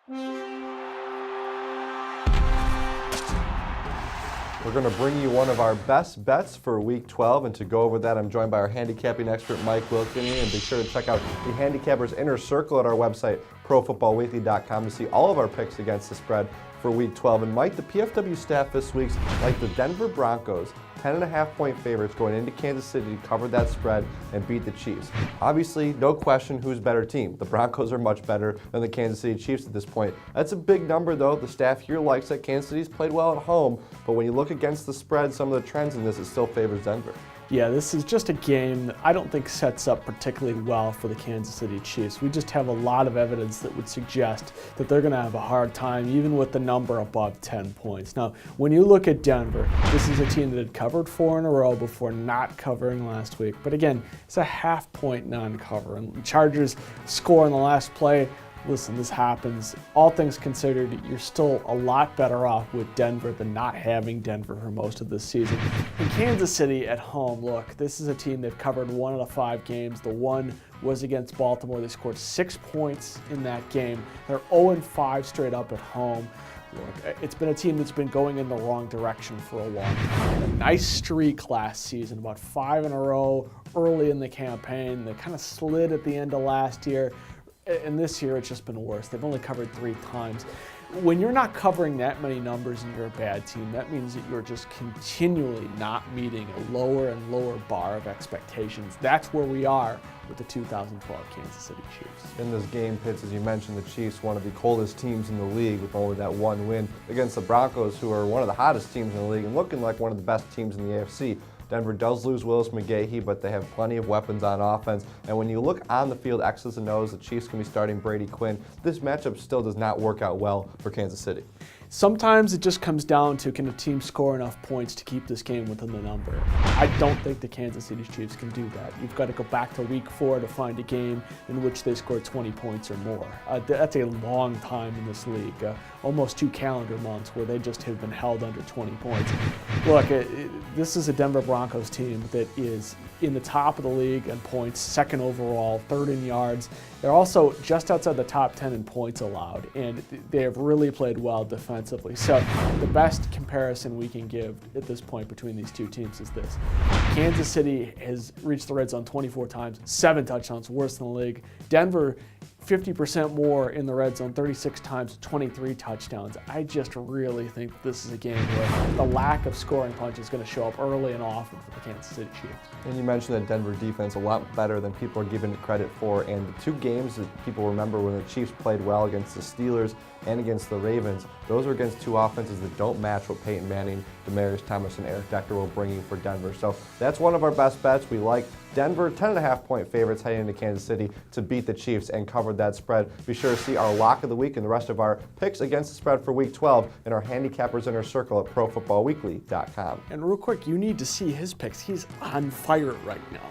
We're going to bring you one of our best bets for Week 12, and to go over that, I'm joined by our handicapping expert, Mike Wilkeny, and be sure to check out the Handicappers Inner Circle at our website, ProFootballWeekly.com, to see all of our picks against the spread for Week 12. And Mike, the PFW staff this week's like the Denver Broncos, 10.5-point favorites going into Kansas City to cover that spread and beat the Chiefs. Obviously, no question who's better team. The Broncos are much better than the Kansas City Chiefs at this point. That's a big number, though. The staff here likes that Kansas City's played well at home, but when you look against the spread, some of the trends in this, it still favors Denver. Yeah, this is just a game that I don't think sets up particularly well for the Kansas City Chiefs. We just have a lot of evidence that would suggest that they're going to have a hard time even with the number above 10 points. Now, when you look at Denver, this is a team that had covered 4 in a row before not covering last week. But again, it's a half-point non-cover. And Chargers score in the last play. Listen, this happens. All things considered, you're still a lot better off with Denver than not having Denver for most of this season. In Kansas City at home, look, this is a team they've covered 1 out of 5 games. The one was against Baltimore. They scored 6 points in that game. They're 0-5 straight up at home. Look, it's been a team that's been going in the wrong direction for a long time. A nice streak last season, about 5 in a row early in the campaign. They kind of slid at the end of last year. And this year, it's just been worse. They've only covered 3 times. When you're not covering that many numbers and you're a bad team, that means that you're just continually not meeting a lower and lower bar of expectations. That's where we are with the 2012 Kansas City Chiefs. In this game, Pitts, as you mentioned, the Chiefs, one of the coldest teams in the league with only that 1 win against the Broncos, who are one of the hottest teams in the league and looking like one of the best teams in the AFC. Denver does lose Willis McGahee, but they have plenty of weapons on offense. And when you look on the field, X's and O's, the Chiefs can be starting Brady Quinn. This matchup still does not work out well for Kansas City. Sometimes it just comes down to, can a team score enough points to keep this game within the number? I don't think the Kansas City Chiefs can do that. You've got to go back to Week 4 to find a game in which they scored 20 points or more. That's a long time in this league, almost 2 calendar months where they just have been held under 20 points. Look, this is a Denver Broncos team that is in the top of the league in points, 2nd overall, 3rd in yards. They're also just outside the top 10 in points allowed, and they have really played well defensively. So the best comparison we can give at this point between these two teams is this. Kansas City has reached the red zone 24 times, 7 touchdowns, worse than the league. Denver, 50% more in the red zone, 36 times, 23 touchdowns. I just really think this is a game where the lack of scoring punch is going to show up early and often for the Kansas City Chiefs. And you mentioned that Denver defense a lot better than people are giving it credit for. And the 2 games that people remember when the Chiefs played well against the Steelers and against the Ravens, those are against 2 offenses that don't match what Peyton Manning, Demaryius Thomas, and Eric Decker will bring you for Denver. So that's one of our best bets. We like Denver, 10.5-point favorites heading into Kansas City to beat the Chiefs and cover that spread. Be sure to see our lock of the week and the rest of our picks against the spread for Week 12 in our Handicappers Inner Circle at ProFootballWeekly.com. And real quick, you need to see his picks. He's on fire right now.